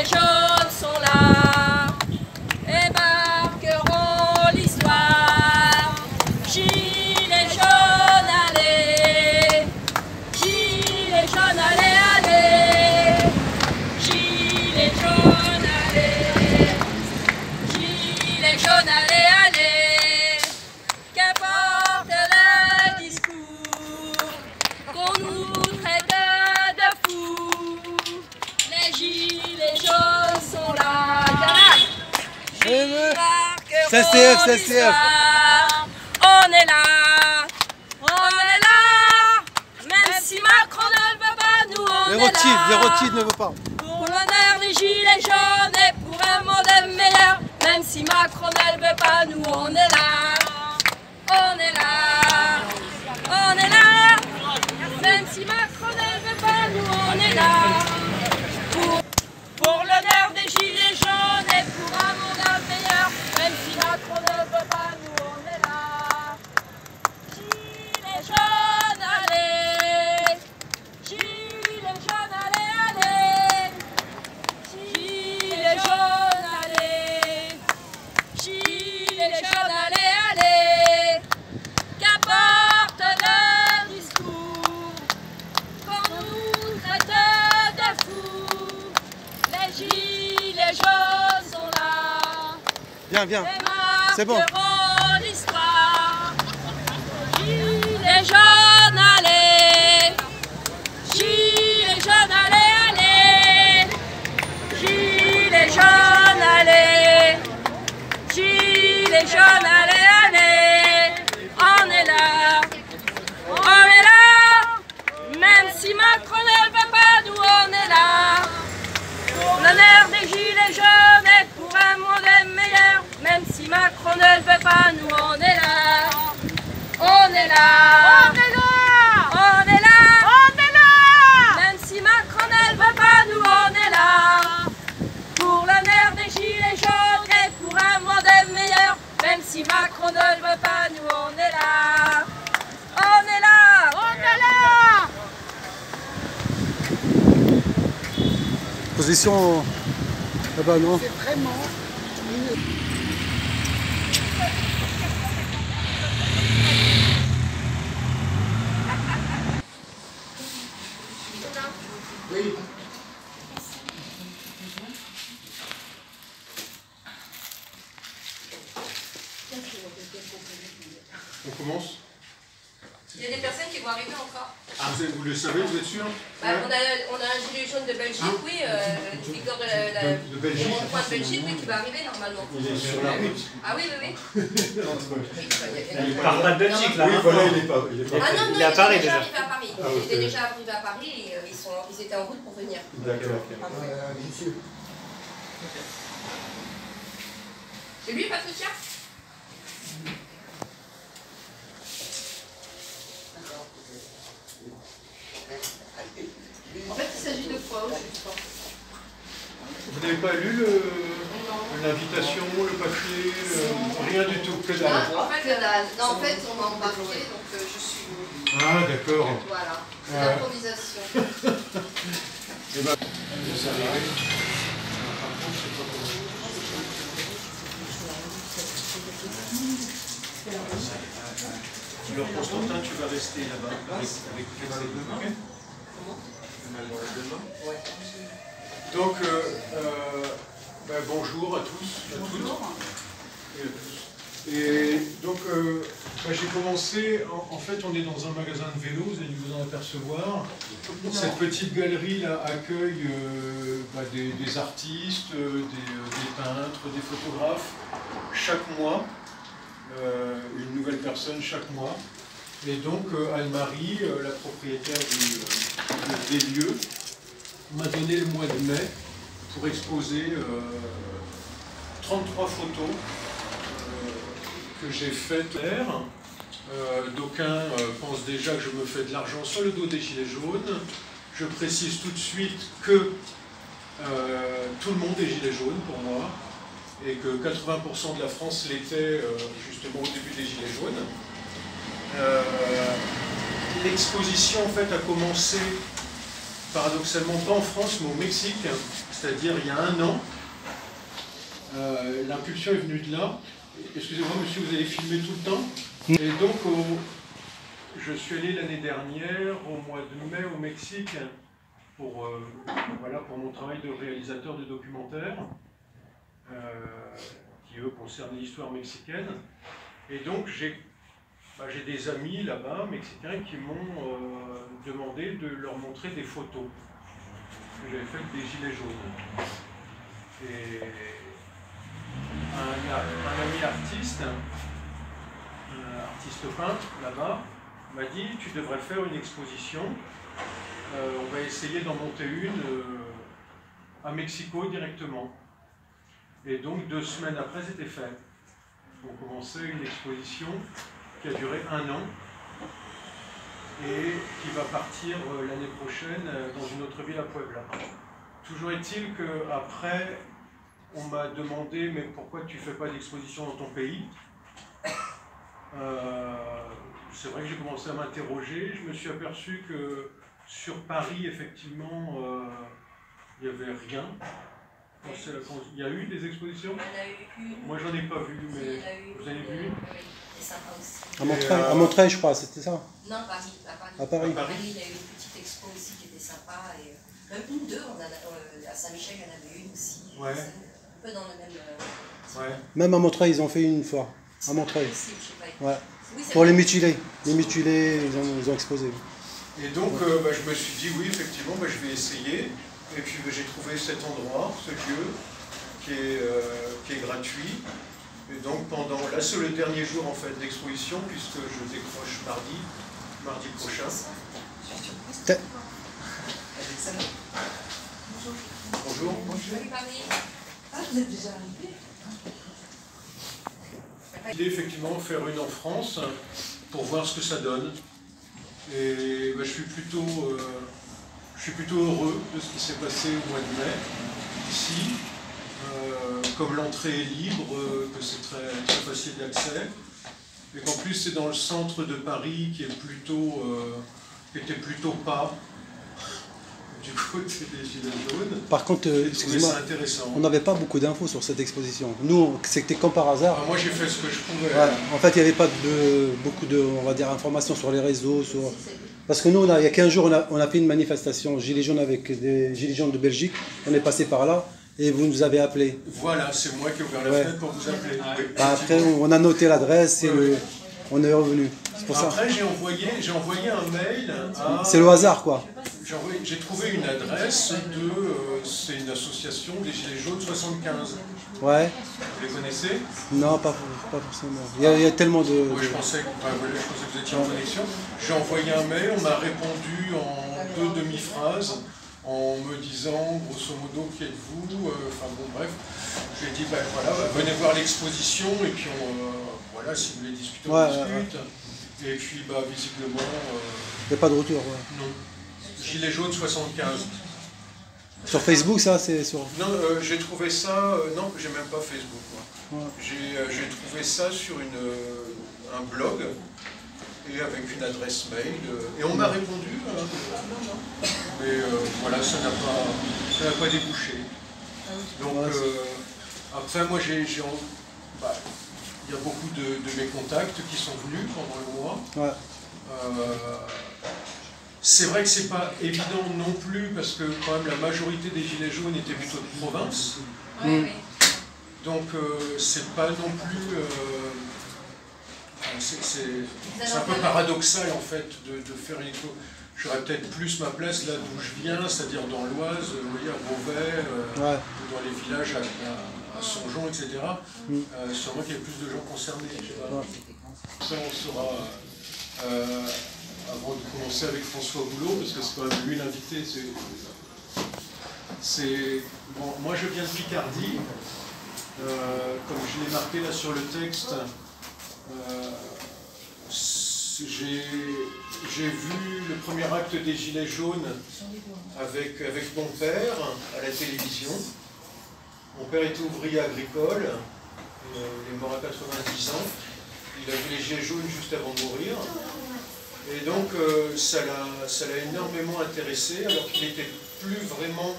gilets jaunes sont là et marqueront l'histoire. Gilets jaunes, allez, gilets jaunes, allez, allez, gilets jaunes, allez, gilets jaunes, allez, allez, qu'importe le discours, qu'on nous traite de fous, les gilets jaunes sont là. CCF. On est là, même si Macron ne le veut pas, nous on est là. Vérotyde ne veut pas. Pour l'honneur des gilets jaunes et pour un monde meilleur, même si Macron ne le veut pas, nous on est là. On est là, même si Macron ne le veut pas, nous on est là. Pour l'honneur des gilets jaunes et pour un monde meilleur, même si Macron ne le veut pas, nous on est là. Gilets jaunes, allez, gilets jaunes, allez, allez, gilets jaunes, allez, gilets jaunes, allez, allez, qu'importe le discours, qu'on nous traite de fous, les gilets jaunes sont là. Viens. C'est bon. L'histoire. Gilets jaunes, allez. Gilets jaunes, allez, allez. Gilets jaunes, allez. Gilets jaunes, allez, allez. On est là. Même si Macron ne le veut pas, nous on est là. Pour l'honneur des gilets jaunes et pour un monde meilleur, même si Macron ne le veut pas, nous on est là. On est là. Même si Macron ne le veut pas, nous on est là. Pour l'honneur des gilets jaunes et pour un monde meilleur, même si Macron ne le veut pas, nous on est là. On est là. Position là-bas, non? C'est vraiment Oui. On commence? Il y a des personnes qui vont arriver encore. Ah, vous le savez, vous êtes sûr? On a un gilet jaune de Belgique, oui, Victor de Belgique. du point de Belgique, oui, qui va arriver normalement. Il est sur la route. Ah oui. Il part pas de Belgique là. Oui, voilà, il est pas. Ah non, Il est à Paris déjà. Arrivé à Paris. Ah, Ils ok. étaient déjà arrivés à Paris et ils étaient en route pour venir. D'accord. C'est lui, Patricia? En fait, il s'agit de quoi aussi? Vous n'avez pas lu l'invitation, le papier, rien du tout, que dalle? En fait, on m'a embarqué, donc je suis venue. Ah, d'accord. Voilà, c'est l'improvisation. Eh ben, alors Constantin, tu vas rester là-bas avec demain. Donc, bonjour à tous, à toutes. Et donc, j'ai commencé, en fait, on est dans un magasin de vélos, vous allez vous en apercevoir. Cette petite galerie-là accueille des artistes, des peintres, des photographes, chaque mois. Une nouvelle personne chaque mois. Et donc Anne-Marie, la propriétaire des lieux, m'a donné le mois de mai pour exposer 33 photos que j'ai faites. D'aucuns pensent déjà que je me fais de l'argent sur le dos des gilets jaunes. Je précise tout de suite que tout le monde est gilet jaune pour moi, et que 80% de la France l'était justement au début des Gilets jaunes. L'exposition en fait a commencé paradoxalement pas en France mais au Mexique, c'est-à-dire il y a 1 an. L'impulsion est venue de là. Excusez-moi monsieur, vous allez filmer tout le temps. Et donc je suis allé l'année dernière, au mois de mai, au Mexique, pour mon travail de réalisateur de documentaires, qui eux concernent l'histoire mexicaine. Et donc j'ai des amis là-bas, mexicains, qui m'ont demandé de leur montrer des photos que j'avais faites des Gilets jaunes. Et un ami artiste peintre là-bas, m'a dit tu devrais faire une exposition. On va essayer d'en monter une à Mexico directement. Et donc 2 semaines après, c'était fait. On commençait une exposition qui a duré 1 an et qui va partir l'année prochaine dans une autre ville à Puebla. Toujours est-il qu'après, on m'a demandé mais pourquoi tu ne fais pas d'exposition dans ton pays? C'est vrai que j'ai commencé à m'interroger. Je me suis aperçu que sur Paris, effectivement, il n'y avait rien. Il y a eu des expositions? Il y en a eu une. Moi, j'en ai pas vu, mais vous en avez vu une? Oui, c'était sympa aussi. À Montreuil, je crois, c'était ça? Non, Paris. À Paris. À Paris. À Paris, il y a eu une petite expo aussi qui était sympa. Et même une, 2, à Saint-Michel, il y en avait une aussi. Ouais. Un peu dans le même... Ouais. Même à Montreuil, ils ont fait une fois. À Montreuil. Possible, je sais pas. Ouais. Oui, Pour les mutilés. Les mutilés, ils ont exposé. Et donc, je me suis dit, oui, effectivement, je vais essayer. Et puis, j'ai trouvé cet endroit, ce lieu, qui est gratuit. Et donc, là, c'est le dernier jour, en fait, d'exposition, puisque je décroche mardi prochain. Bonjour. Salut, Paris. Ah, vous êtes déjà arrivé? L'idée, effectivement, faire une en France, pour voir ce que ça donne. Et je suis plutôt heureux de ce qui s'est passé au mois de mai, ici. Comme l'entrée est libre, que c'est très, très facile d'accès. Et qu'en plus, c'est dans le centre de Paris qui était plutôt pas du côté des Gilets jaunes. Par contre, excusez-moi, on n'avait pas beaucoup d'infos sur cette exposition. Nous, c'était comme par hasard. Moi, j'ai fait ce que je pouvais. Voilà. En fait, il n'y avait pas beaucoup de, on va dire, informations sur les réseaux. Parce que nous, il y a 15 jours, on a fait une manifestation Gilets jaunes avec des Gilets jaunes de Belgique. On est passé par là et vous nous avez appelé. Voilà, c'est moi qui ai ouvert la fenêtre pour vous appeler. Oui, après, on a noté l'adresse et on est revenu. C'est pour ça. Après, j'ai envoyé un mail à... C'est le hasard, quoi. J'ai trouvé une adresse c'est une association des Gilets jaunes 75. Ouais. Vous les connaissez? Non, pas forcément. Il y a tellement de... Oui, je pensais que vous étiez en connexion. J'ai envoyé un mail, on m'a répondu en 2 demi-phrases, en me disant, grosso modo, qui êtes-vous? Enfin bon, bref. J'ai dit, venez voir l'exposition, et puis voilà, si vous voulez discuter, on discute. Et puis, visiblement... Il n'y a pas de retour, non. Gilets jaunes 75. Sur Facebook, ça, c'est sur... Non, j'ai trouvé ça... non, j'ai même pas Facebook, moi. Ouais. J'ai trouvé ça sur un blog, et avec une adresse mail, et on m'a répondu. Mais voilà, ça n'a pas débouché. Donc, après, moi, il y a beaucoup de mes contacts qui sont venus pendant le mois. Ouais. C'est vrai que c'est pas évident non plus, parce que quand même la majorité des Gilets jaunes étaient plutôt de province. Oui. Donc c'est pas non plus... c'est un peu paradoxal en fait de faire une expo. J'aurais peut-être plus ma place là d'où je viens, c'est-à-dire dans l'Oise, vous voyez, à Beauvais, dans les villages à Songeon, etc. Sûrement qu'il y a plus de gens concernés. Ça, on saura... avant de commencer avec François Boulot, parce que c'est quand même lui l'invité. Bon, moi je viens de Picardie, comme je l'ai marqué là sur le texte, j'ai vu le premier acte des Gilets jaunes avec mon père à la télévision. Mon père était ouvrier agricole, il est mort à 90 ans, il a vu les Gilets jaunes juste avant de mourir. Et donc ça l'a énormément intéressé, alors qu'il n'était plus vraiment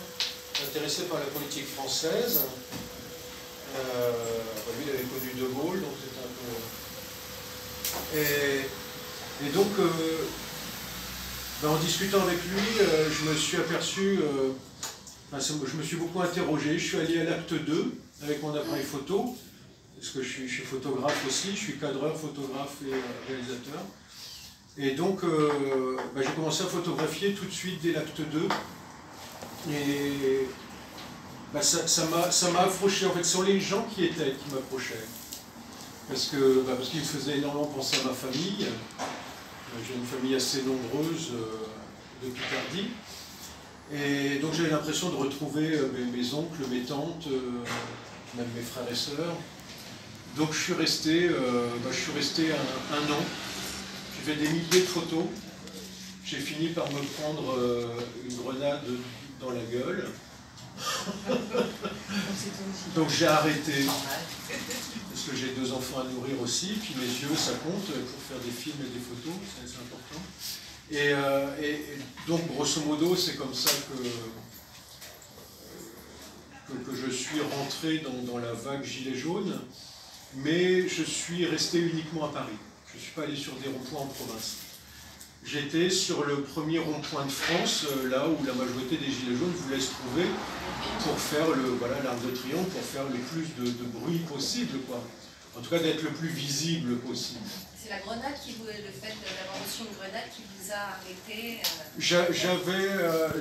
intéressé par la politique française. Lui, il avait connu De Gaulle, donc c'était un peu... Et donc, en discutant avec lui, je me suis aperçu, je me suis beaucoup interrogé. Je suis allé à l'acte 2 avec mon appareil photo, parce que je suis photographe aussi, je suis cadreur, photographe et réalisateur. Et donc, j'ai commencé à photographier tout de suite dès l'acte 2. Et ça m'a accroché. En fait, ce sont les gens qui étaient qui m'accrochaient. Parce qu'ils me faisaient énormément penser à ma famille. J'ai une famille assez nombreuse de Picardie. Et donc j'avais l'impression de retrouver mes oncles, mes tantes, même mes frères et sœurs. Donc je suis resté un an. J'ai fait des milliers de photos. J'ai fini par me prendre une grenade dans la gueule. Donc j'ai arrêté, parce que j'ai 2 enfants à nourrir aussi, puis mes yeux ça compte pour faire des films et des photos, c'est important. Et donc grosso modo c'est comme ça que je suis rentré dans la vague gilet jaune, mais je suis resté uniquement à Paris. Je ne suis pas allé sur des ronds-points en province. J'étais sur le premier rond-point de France, là où la majorité des gilets jaunes voulaient se trouver pour faire l'Arc de Triomphe, pour faire le plus de bruit possible, quoi. En tout cas, d'être le plus visible possible. C'est la grenade le fait d'avoir reçu une grenade qui vous a arrêté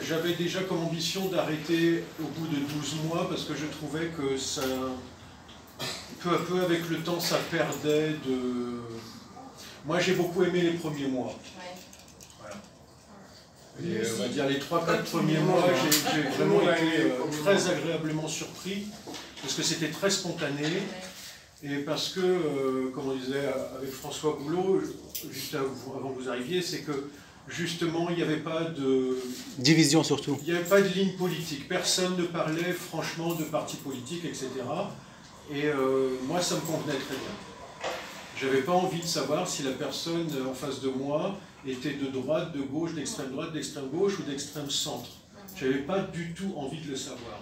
J'avais déjà comme ambition d'arrêter au bout de 12 mois, parce que je trouvais que ça, peu à peu, avec le temps, ça perdait de... Moi, j'ai beaucoup aimé les premiers mois. Et on va dire les 3-4 premiers mois, j'ai vraiment été très agréablement surpris, parce que c'était très spontané, et parce que, comme on disait avec François Boulot, juste avant que vous arriviez, c'est que justement il n'y avait pas de... Division surtout. Il n'y avait pas de ligne politique, personne ne parlait franchement de partis politiques, etc. Et moi ça me convenait très bien. J'avais pas envie de savoir si la personne en face de moi était de droite, de gauche, d'extrême droite, d'extrême gauche ou d'extrême centre. J'avais pas du tout envie de le savoir.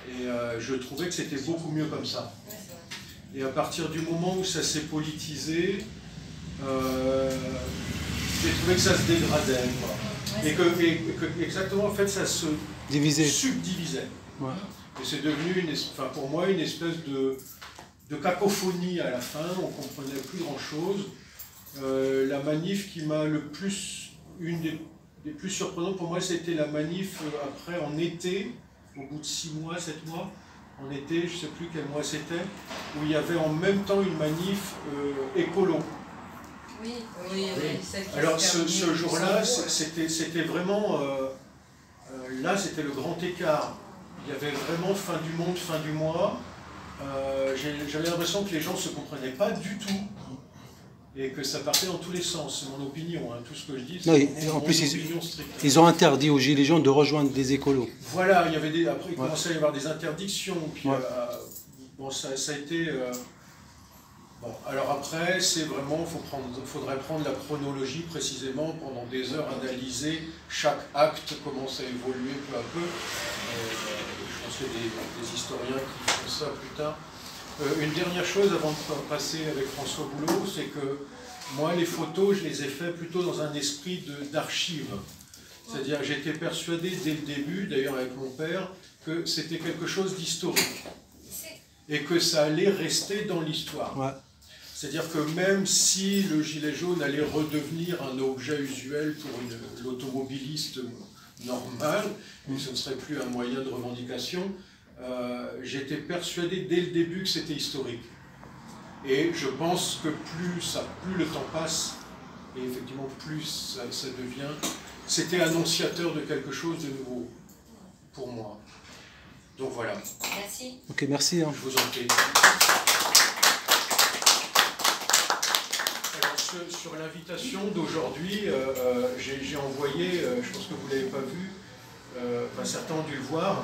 Et je trouvais que c'était beaucoup mieux comme ça. Et à partir du moment où ça s'est politisé, j'ai trouvé que ça se dégradait, quoi. Et que exactement, en fait, ça se subdivisait. Ouais. Et c'est devenu, pour moi, une espèce de cacophonie à la fin, on ne comprenait plus grand-chose. La manif qui m'a une des plus surprenantes pour moi, c'était la manif après en été, au bout de 6 mois, 7 mois, en été, je ne sais plus quel mois c'était, où il y avait en même temps une manif écolo. Oui. Alors ce jour-là, c'était vraiment, là c'était le grand écart. Il y avait vraiment fin du monde, fin du mois. J'avais l'impression que les gens ne se comprenaient pas du tout et que ça partait dans tous les sens. C'est mon opinion, hein. Tout ce que je dis, c'est mon opinion stricte. Ils ont interdit aux gilets jaunes de rejoindre des écolos. Voilà, il y avait après il commençait à y avoir des interdictions, puis bon, ça a été... Bon, alors après, c'est vraiment, faudrait prendre la chronologie précisément, pendant des heures, analyser chaque acte, comment ça a évolué peu à peu. Je pense qu'il y a des historiens qui font ça plus tard. Une dernière chose avant de passer avec François Boulot, c'est que moi, les photos, je les ai faites plutôt dans un esprit d'archive. C'est-à-dire que j'étais persuadé dès le début, d'ailleurs avec mon père, que c'était quelque chose d'historique. Et que ça allait rester dans l'histoire. Ouais. C'est-à-dire que même si le gilet jaune allait redevenir un objet usuel pour l'automobiliste normal, et ce ne serait plus un moyen de revendication, j'étais persuadé dès le début que c'était historique. Et je pense que plus le temps passe, et effectivement plus ça devient, c'était annonciateur de quelque chose de nouveau pour moi. Donc voilà. Merci. Ok, merci. Hein. Je vous en prie. Sur l'invitation d'aujourd'hui, j'ai envoyé, je pense que vous ne l'avez pas vu, enfin, certains ont dû le voir,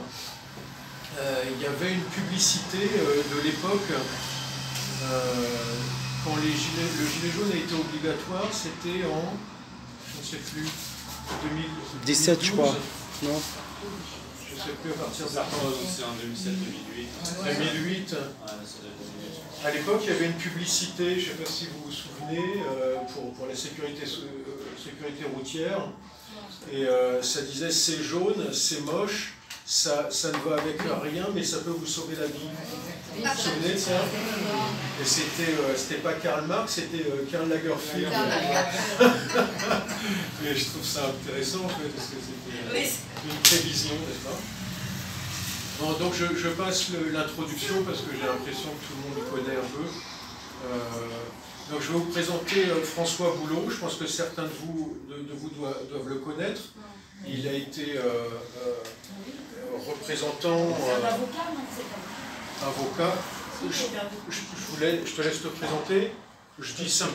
il y avait une publicité de l'époque, quand le gilet jaune a été obligatoire, c'était en, je ne sais plus, 2017 je crois, non? je ne sais plus à partir de C'est en 2007-2008. 2008. À l'époque, il y avait une publicité, je ne sais pas si vous vous souvenez, pour la sécurité routière. Et ça disait « c'est jaune, c'est moche, ça ne va avec rien, mais ça peut vous sauver la vie ». Vous vous souvenez de ça? Et c'était pas Karl Marx, c'était Karl Lagerfeld. Et je trouve ça intéressant en fait, parce que c'était une prévision, n'est-ce pas? Bon, donc je passe l'introduction parce que j'ai l'impression que tout le monde le connaît un peu. Donc je vais vous présenter François Boulot. Je pense que certains de vous doivent le connaître. Il a été représentant... avocat. Je te laisse te présenter. Je dis ça.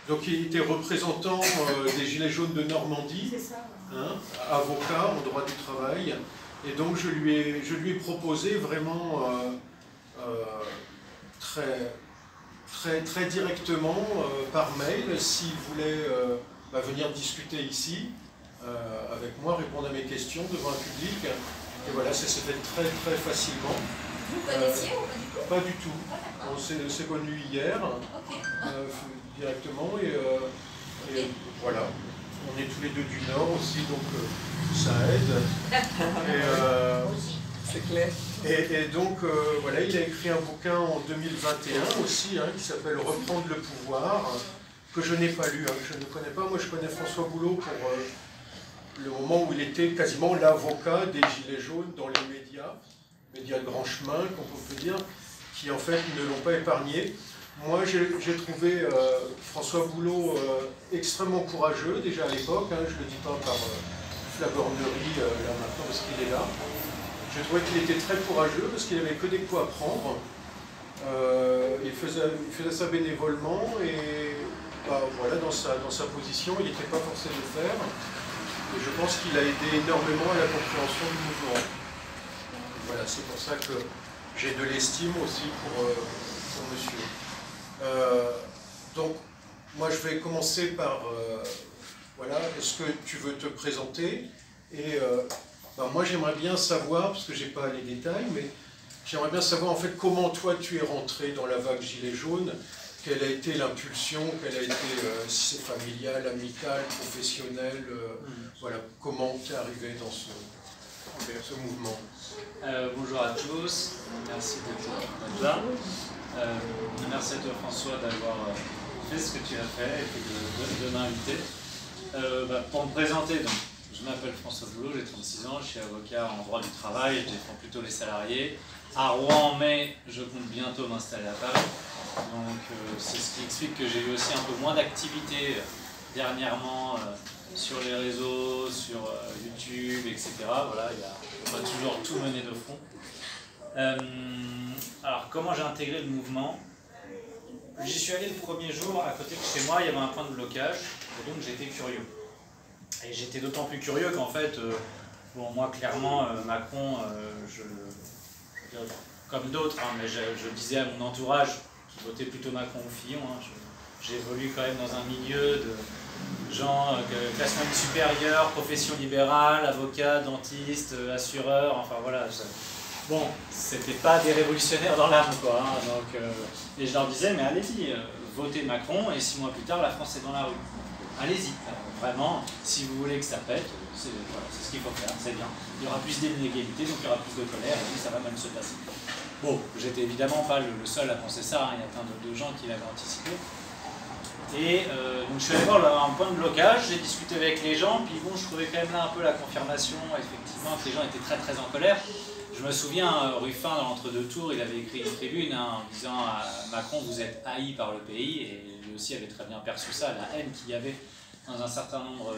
Donc il était représentant des Gilets jaunes de Normandie, hein, avocat en droit du travail. Et donc je lui ai proposé vraiment très directement par mail s'il voulait venir discuter ici avec moi, répondre à mes questions devant un public. Et voilà, ça s'est fait très facilement. Vous connaissiez ou pas du tout? Pas du tout. On s'est connus hier, directement, et voilà. On est tous les deux du Nord aussi, donc ça aide. C'est clair. Et donc, voilà, il a écrit un bouquin en 2021 aussi, hein, qui s'appelle « Reprendre le pouvoir », que je n'ai pas lu, hein, que je ne connais pas. Moi, je connais François Boulot pour le moment où il était quasiment l'avocat des Gilets jaunes dans les médias de grand chemin, qu'on peut dire, qui en fait ne l'ont pas épargné. Moi, j'ai trouvé François Boulot extrêmement courageux, déjà à l'époque, hein, je ne le dis pas par flagornerie là maintenant, parce qu'il est là. Je trouvais qu'il était très courageux, parce qu'il n'avait que des coups à prendre. Il faisait ça bénévolement, et voilà, dans sa position, il n'était pas forcé de le faire. Et je pense qu'il a aidé énormément à la compréhension du mouvement. Voilà, c'est pour ça que j'ai de l'estime aussi pour monsieur. Donc, moi je vais commencer par, voilà, est-ce que tu veux te présenter? Et moi j'aimerais bien savoir, parce que je n'ai pas les détails, mais j'aimerais bien savoir en fait comment toi tu es rentré dans la vague Gilets jaunes, quelle a été l'impulsion, quelle a été, si c'est familial, amical, professionnel, voilà, comment tu es arrivé dans ce mouvement. Bonjour à tous, merci d'être là. Merci à toi François d'avoir fait ce que tu as fait et puis de m'inviter. Pour me présenter, donc, je m'appelle François Boulot, j'ai 36 ans, je suis avocat en droit du travail, je défends plutôt les salariés. À Rouen, mais je compte bientôt m'installer à Paris. Donc c'est ce qui explique que j'ai eu aussi un peu moins d'activité dernièrement sur les réseaux, sur YouTube, etc. Voilà, il ne faut pas toujours tout mener de front. Alors comment j'ai intégré le mouvement? J'y suis allé le premier jour, à côté de chez moi, il y avait un point de blocage, et donc j'étais curieux. Et j'étais d'autant plus curieux qu'en fait, bon, moi clairement, Macron, comme d'autres, hein, mais je disais à mon entourage qui votait plutôt Macron ou Fillon, hein, j'évolue quand même dans un milieu de gens, classe moyenne supérieure, profession libérale, avocat, dentiste, assureur, enfin voilà. Bon, c'était pas des révolutionnaires dans l'âme, quoi. Hein, donc, et je leur disais, mais allez-y, votez Macron, et 6 mois plus tard, la France est dans la rue. Allez-y, vraiment, si vous voulez que ça pète, c'est voilà, ce qu'il faut faire, c'est bien. Il y aura plus d'inégalités, donc il y aura plus de colère, et puis ça va même se passer. Bon, j'étais évidemment pas le seul à penser ça, hein, il y a plein de gens qui l'avaient anticipé. Et donc je suis allé voir un point de blocage, j'ai discuté avec les gens, puis bon, je trouvais quand même là un peu la confirmation, effectivement, que les gens étaient très en colère. Je me souviens, Ruffin, dans l'entre-deux tours, il avait écrit une tribune hein, en disant à Macron, vous êtes haï par le pays, et lui aussi avait très bien perçu ça, la haine qu'il y avait dans un certain nombre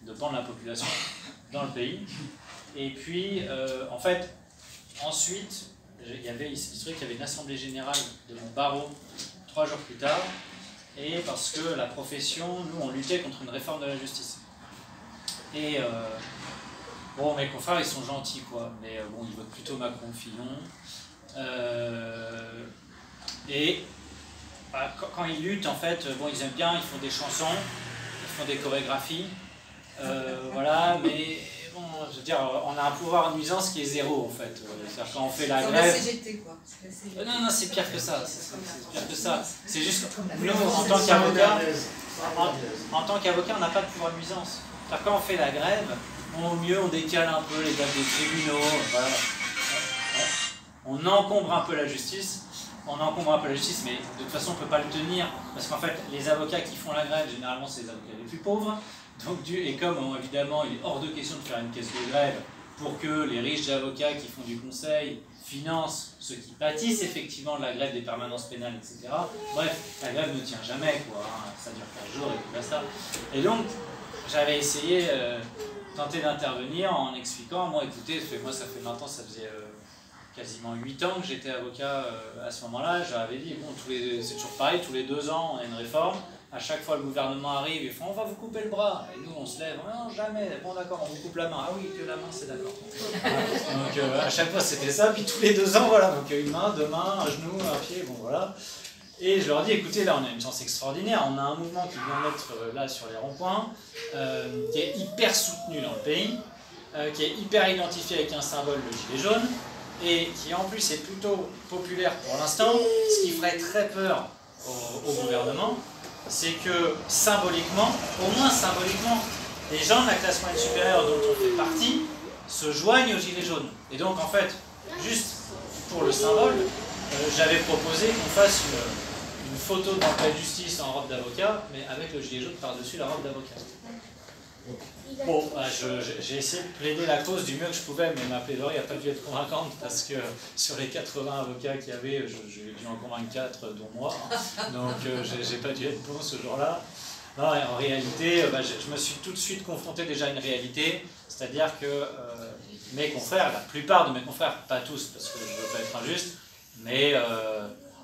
de pans de la population dans le pays. Et puis, en fait, ensuite, il se trouvait qu'il y avait une assemblée générale de mon barreau 3 jours plus tard, et parce que la profession, nous, on luttait contre une réforme de la justice. Et bon, mes confrères, ils sont gentils, quoi, mais bon, ils votent plutôt Macron-Fillon. Et bah, quand ils luttent, en fait, bon, ils aiment bien, ils font des chansons, ils font des chorégraphies, voilà, mais bon, je veux dire, on a un pouvoir de nuisance qui est zéro en fait. C'est-à-dire quand on fait la Comme grève. la CGT, quoi. C'est la CGT. Non, c'est pire que ça. C'est pire que ça. C'est juste que nous, en tant qu'avocat, en tant qu'avocat, on n'a pas de pouvoir de nuisance. C'est-à-dire quand on fait la grève, au mieux on décale un peu les dates des tribunaux. Voilà. On encombre un peu la justice. Mais de toute façon on ne peut pas le tenir, parce qu'en fait les avocats qui font la grève, généralement c'est les avocats les plus pauvres, donc, et comme évidemment il est hors de question de faire une caisse de grève pour que les riches avocats qui font du conseil financent ceux qui pâtissent effectivement de la grève des permanences pénales, etc. Bref, la grève ne tient jamais, quoi, hein, ça dure 15 jours et puis basta. Et donc j'avais essayé, tenté d'intervenir en expliquant, moi écoutez, moi ça fait maintenant, ça faisait quasiment 8 ans que j'étais avocat à ce moment-là, j'avais dit, bon, c'est toujours pareil, tous les 2 ans on a une réforme, à chaque fois le gouvernement arrive et fait on va vous couper le bras, et nous on se lève, non jamais, bon d'accord, on vous coupe la main, ah oui que la main c'est d'accord. Donc à chaque fois c'était ça, puis tous les 2 ans voilà, donc une main, 2 mains, un genou, un pied, bon voilà. Et je leur dis écoutez là on a une chance extraordinaire, on a un mouvement qui vient d'être là sur les ronds-points, qui est hyper soutenu dans le pays, qui est hyper identifié avec un symbole, le gilet jaune, et qui en plus est plutôt populaire pour l'instant, ce qui ferait très peur au gouvernement, c'est que symboliquement, au moins symboliquement, les gens de la classe moyenne supérieure dont on fait partie se joignent aux gilets jaunes. Et donc en fait, juste pour le symbole, j'avais proposé qu'on fasse une photo de l'employé de justice en robe d'avocat, mais avec le gilet jaune par-dessus la robe d'avocat. Bon, j'ai essayé de plaider la cause du mieux que je pouvais, mais ma plaidoirie n'a pas dû être convaincante parce que sur les 80 avocats qu'il y avait, j'ai dû en convaincre 4, dont moi. Donc j'ai pas dû être bon ce jour-là. Non, et en réalité, je me suis tout de suite confronté déjà à une réalité, c'est-à-dire que mes confrères, la plupart de mes confrères, pas tous parce que je ne veux pas être injuste, mais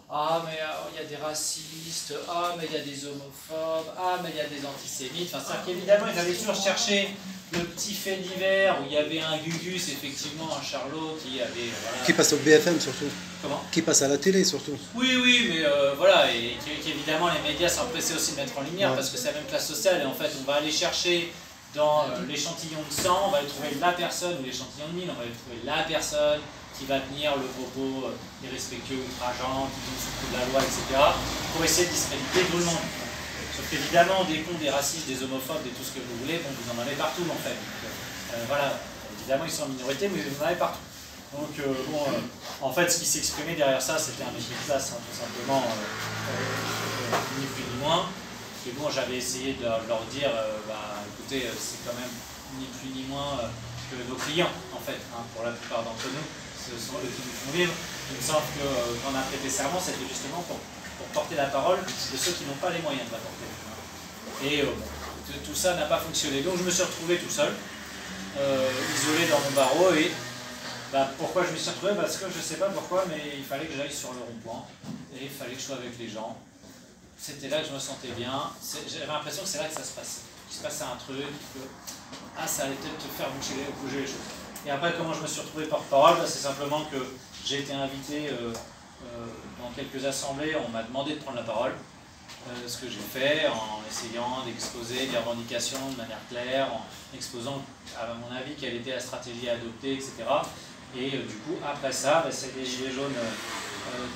ah mais il y a des racistes, ah mais il y a des homophobes, ah mais il y a des antisémites, enfin c'est-à-dire qu'évidemment ils avaient toujours cherché le petit fait divers où il y avait un Gugus, effectivement un Charlot qui avait... Voilà. Qui passe au BFM surtout. Comment? Qui passe à la télé surtout. Oui, mais voilà, et qu'évidemment les médias sont pressés aussi de mettre en lumière parce que c'est la même classe sociale et en fait on va aller chercher dans l'échantillon de sang, on va aller trouver la personne, ou l'échantillon de mine, on va aller trouver la personne qui va tenir le propos irrespectueux, outrageant, qui tombe sous le coup de la loi, etc., pour essayer de discréditer tout le monde. Sauf qu'évidemment, des cons, des racistes, des homophobes, et tout ce que vous voulez, bon, vous en avez partout en fait. Donc, voilà, évidemment, ils sont en minorité, mais vous en avez partout. Donc, en fait, ce qui s'exprimait derrière ça, c'était un métier de classe, hein, tout simplement, ni plus ni moins. Et bon, j'avais essayé de leur dire, écoutez, c'est quand même ni plus ni moins que nos clients, en fait, hein, pour la plupart d'entre nous. Ce sont eux qui nous font vivre. Il me semble que quand on a prêté serment, c'était justement pour porter la parole de ceux qui n'ont pas les moyens de la porter. Et tout ça n'a pas fonctionné. Donc je me suis retrouvé tout seul, isolé dans mon barreau. Et pourquoi je me suis retrouvé? Parce que je ne sais pas pourquoi, mais il fallait que j'aille sur le rond-point. Et il fallait que je sois avec les gens. C'était là que je me sentais bien. J'avais l'impression que c'est là que ça se passait. Il se passait un truc, que ça allait peut-être te faire bouger les choses. Et après, comment je me suis retrouvé porte-parole? C'est simplement que j'ai été invité dans quelques assemblées, on m'a demandé de prendre la parole, ce que j'ai fait en essayant d'exposer des revendications de manière claire, en exposant à mon avis quelle était la stratégie à adopter, etc. Et du coup, après ça, c'est des gilets jaunes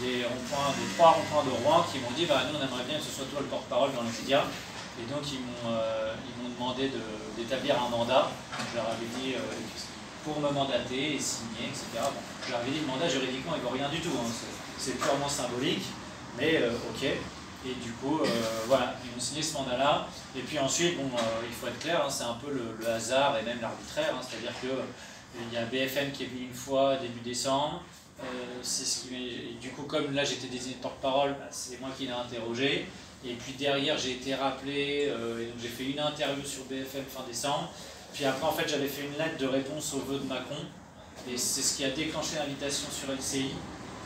des ronds-points, des 3 ronds-points de Rouen qui m'ont dit nous on aimerait bien que ce soit toi le porte-parole dans les médias. Et donc ils m'ont demandé d'établir un mandat. Je leur avais dit pour me mandater et signer, etc. Bon, je leur avais dit le mandat juridiquement il ne vaut rien du tout, hein. C'est purement symbolique, mais ok. Et du coup, voilà, ils m'ont signé ce mandat-là. Et puis ensuite, il faut être clair, hein, c'est un peu le hasard et même l'arbitraire, hein, c'est-à-dire qu'il y a BFM qui est venu une fois début décembre. Du coup, comme là j'étais désigné de porte-parole, c'est moi qui l'ai interrogé. Et puis derrière, j'ai été rappelé, et donc j'ai fait une interview sur BFM fin décembre. Puis après, en fait, j'avais fait une lettre de réponse au vœu de Macron. Et c'est ce qui a déclenché l'invitation sur LCI.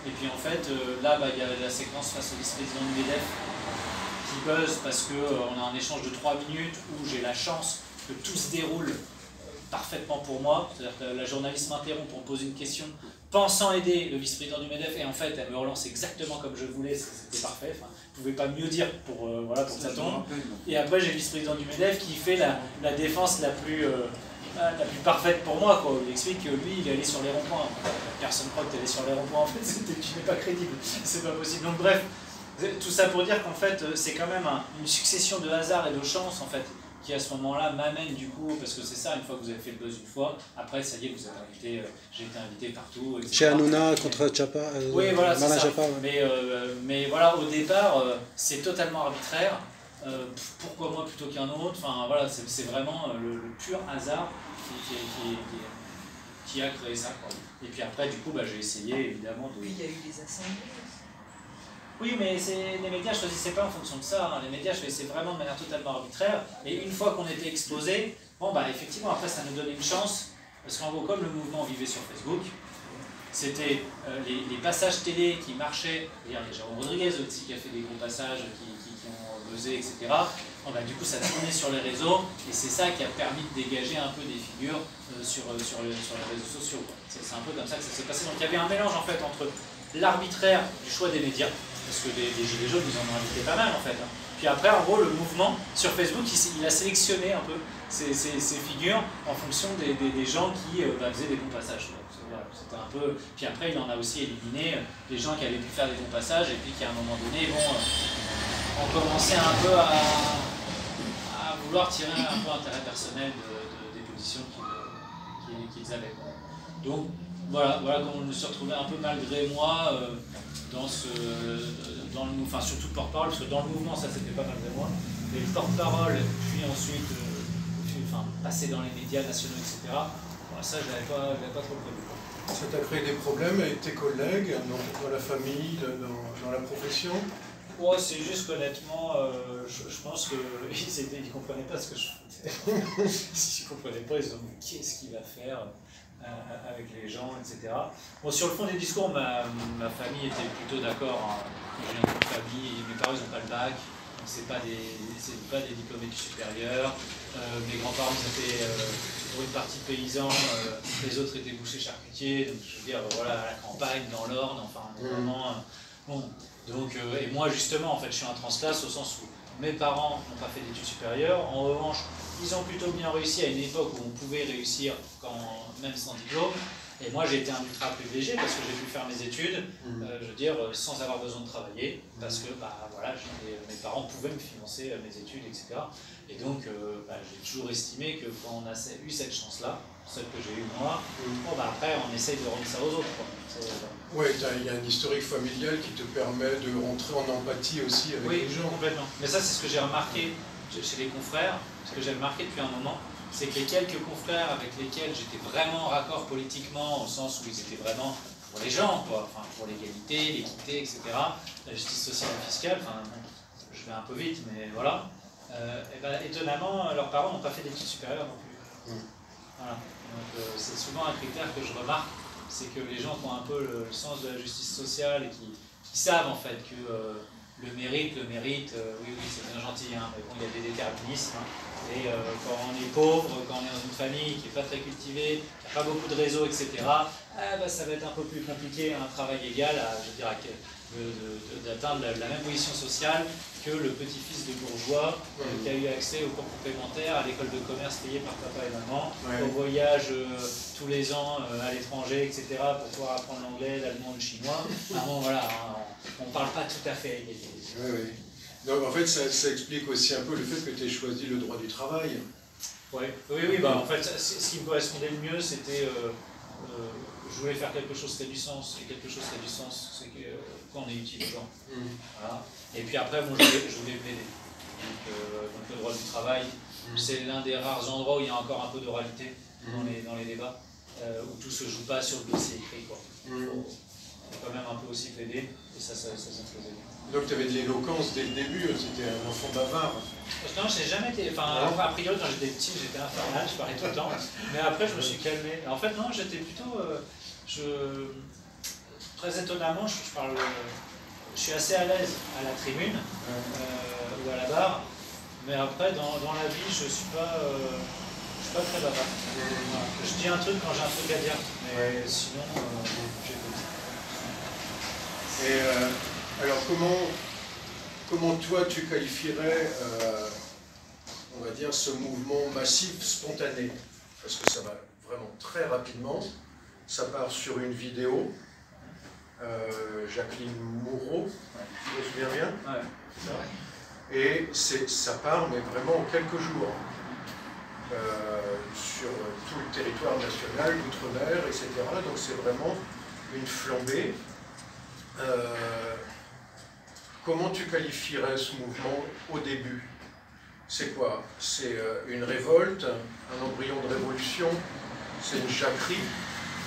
Et puis en fait, là, il y a la séquence face au vice-président du MEDEF qui buzz parce qu'on a un échange de 3 minutes où j'ai la chance que tout se déroule parfaitement pour moi. C'est-à-dire que la journaliste m'interrompt pour me poser une question, pensant aider le vice-président du MEDEF, et en fait, elle me relance exactement comme je voulais, c'était parfait. Enfin, je ne pouvais pas mieux dire pour que ça tombe. Et après, j'ai le vice-président du MEDEF qui fait la défense la plus la plus parfaite pour moi, quoi. Il explique que lui, il est allé sur les ronds-points. Personne ne croit que tu es allé sur les ronds-points, en fait, tu n'es pas crédible, c'est pas possible. Donc bref, tout ça pour dire qu'en fait, c'est quand même une succession de hasards et de chances, en fait, qui à ce moment-là m'amène du coup, parce que c'est ça, une fois que vous avez fait le buzz une fois, après ça y est, vous êtes invité, j'ai été invité partout, etc. Chez Hanouna contre Chapa, oui, voilà, c'est ça. Chapa, ouais. Mais voilà, au départ, c'est totalement arbitraire. Pourquoi moi plutôt qu'un autre? Enfin voilà, c'est vraiment le pur hasard qui a créé ça, quoi. Et puis après, du coup, bah, j'ai essayé évidemment de... Puis il y a eu des assemblées. Oui, mais les médias ne choisissaient pas en fonction de ça. Hein. Les médias choisissaient vraiment de manière totalement arbitraire. Et une fois qu'on était exposé, bon, bah, effectivement, après, ça nous donnait une chance. Parce qu'en gros, comme le mouvement vivait sur Facebook, c'était les passages télé qui marchaient. Il y a Jérôme Rodriguez aussi qui a fait des gros passages qui ont buzzé, etc. Bon, bah, du coup, ça tournait sur les réseaux. Et c'est ça qui a permis de dégager un peu des figures sur les réseaux sociaux. C'est un peu comme ça que ça s'est passé. Donc il y avait un mélange en fait entre l'arbitraire du choix des médias, parce que des Gilets jaunes, ils en ont invité pas mal en fait. Puis après, en gros, le mouvement, sur Facebook, il a sélectionné un peu ces figures en fonction des gens qui faisaient des bons passages. C'était un peu... Puis après, il en a aussi éliminé des gens qui avaient pu faire des bons passages et puis qui, à un moment donné, ont commencé un peu à vouloir tirer un peu intérêt personnel des positions qu'ils avaient. Donc, voilà comment je me suis retrouvé un peu malgré moi enfin surtout porte-parole, parce que dans le mouvement ça c'était pas malgré moi, mais le porte-parole, puis ensuite passer dans les médias nationaux, etc. Bon, ça je l'avais pas trop prévu. Ça t'a créé des problèmes avec tes collègues, dans la famille, dans la profession? Ouais, c'est juste qu'honnêtement, je pense qu'ils ne comprenaient pas ce que je faisais. S'ils ne comprenaient pas, ils se disaient mais qu'est-ce qu'il va faire avec les gens, etc. Bon, sur le fond des discours, ma famille était plutôt d'accord. Hein. J'ai une famille, mes parents n'ont pas le bac, donc c'est pas des diplômés du supérieur. Mes grands-parents étaient pour une partie paysans, les autres étaient bouchers charcutiers, donc je veux dire, voilà, à la campagne, dans l'Orne, enfin, vraiment. Bon, donc, et moi justement, en fait, je suis un transclasse au sens où mes parents n'ont pas fait d'études supérieures. En revanche, ils ont plutôt bien réussi à une époque où on pouvait réussir même sans diplôme. Et moi, j'ai été un ultra privilégié parce que j'ai pu faire mes études, je veux dire, sans avoir besoin de travailler, parce que voilà, mes parents pouvaient me financer mes études, etc. Et donc, j'ai toujours estimé que quand on a eu cette chance-là, celle que j'ai eue moi, après, on essaye de rendre ça aux autres. Oui, il y a un historique familial qui te permet de rentrer en empathie aussi avec les gens. Oui, complètement. Mais ça, c'est ce que j'ai remarqué chez les confrères, ce que j'ai remarqué depuis un moment, c'est que les quelques confrères avec lesquels j'étais vraiment en raccord politiquement, au sens où ils étaient vraiment pour les gens, quoi, enfin, pour l'égalité, l'équité, etc., la justice sociale et fiscale, enfin, je vais un peu vite, mais voilà, étonnamment, leurs parents n'ont pas fait d'études supérieures non plus. Voilà. Donc c'est souvent un critère que je remarque, c'est que les gens qui ont un peu le sens de la justice sociale et qui savent en fait que le mérite, oui, c'est bien gentil, hein, mais bon, il y a des déterminismes. Hein, et quand on est pauvre, quand on est dans une famille qui n'est pas très cultivée, qui n'a pas beaucoup de réseaux, etc., ça va être un peu plus compliqué, un travail égal, d'atteindre la même position sociale que le petit-fils de bourgeois qui a eu accès aux cours complémentaires, à l'école de commerce payée par papa et maman, au voyage tous les ans à l'étranger, etc., pour pouvoir apprendre l'anglais, l'allemand, le chinois. Bon, voilà, hein, on ne parle pas tout à fait à égalité. Oui. Donc en fait, ça explique aussi un peu le fait que tu aies choisi le droit du travail. Oui, en fait, ce qui me correspondait le mieux, c'était... je voulais faire quelque chose qui a du sens, et quelque chose qui a du sens, c'est quand on est utilisant. Voilà. Et puis après, bon, je voulais plaider. Donc le droit du travail, c'est l'un des rares endroits où il y a encore un peu d'oralité dans les débats, où tout ne se joue pas sur le dossier écrit. Il faut quand même un peu aussi plaider, et ça se faisait bien. Donc tu avais de l'éloquence dès le début, c'était un enfant bavard. Non, je n'ai jamais été... Enfin, a priori, quand j'étais petit, j'étais infernal, je parlais tout le temps. Mais après, je me suis calmé. En fait, non, j'étais plutôt... très étonnamment, je suis assez à l'aise à la tribune ou à la barre. Mais après, dans la vie, je ne suis pas très bavard. Je dis un truc quand j'ai un truc à dire. Mais sinon, j'écoute. Et alors, comment toi tu qualifierais, on va dire, ce mouvement massif, spontané? parce que ça va vraiment très rapidement. Ça part sur une vidéo. Jacqueline Moreau, je me souviens bien. Ouais. Et ça part, mais vraiment en quelques jours. Sur tout le territoire national, l'outre-mer, etc. Donc c'est vraiment une flambée. Comment tu qualifierais ce mouvement au début? C'est quoi? C'est une révolte, un embryon de révolution, c'est une jacquerie,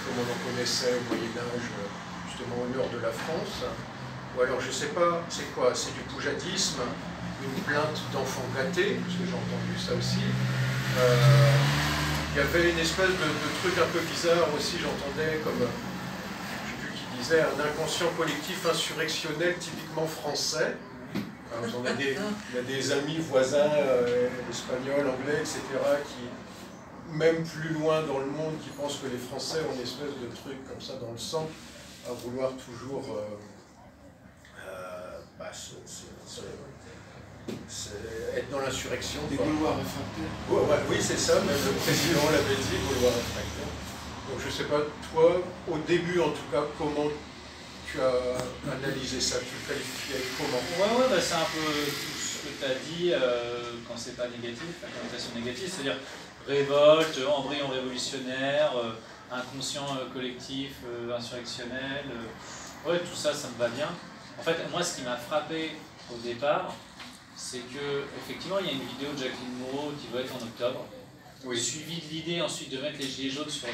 comme on en connaissait au Moyen-Âge, justement au nord de la France. Ou alors, je ne sais pas, c'est quoi? C'est du poujadisme, une plainte d'enfants gâtés, parce que j'ai entendu ça aussi. Il y avait une espèce de truc un peu bizarre aussi, j'entendais comme, je ne sais plus qui disait, un inconscient collectif insurrectionnel typiquement français. Alors, on a des amis voisins espagnols, anglais, etc., qui, même plus loin dans le monde, qui pensent que les Français ont une espèce de truc comme ça dans le sang, à vouloir toujours être dans l'insurrection. Des Gaulois réfractaires. Ouais, oui, c'est ça, même le président l'avait dit, Gaulois réfractaires. Donc je ne sais pas, toi, au début en tout cas, comment tu as analysé ça, tu le qualifiais comment? Ouais, bah, c'est un peu tout ce que tu as dit quand c'est pas négatif, la connotation négative, c'est-à-dire révolte, embryon révolutionnaire, inconscient collectif, insurrectionnel, ouais, tout ça, ça me va bien. En fait, moi, ce qui m'a frappé au départ, c'est que effectivement, il y a une vidéo de Jacqueline Moreau qui va être en octobre, suivie de l'idée ensuite de mettre les gilets jaunes sur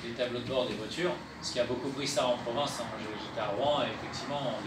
les tableaux de bord des voitures, ce qui a beaucoup pris ça en province. Hein. J'étais à Rouen et effectivement,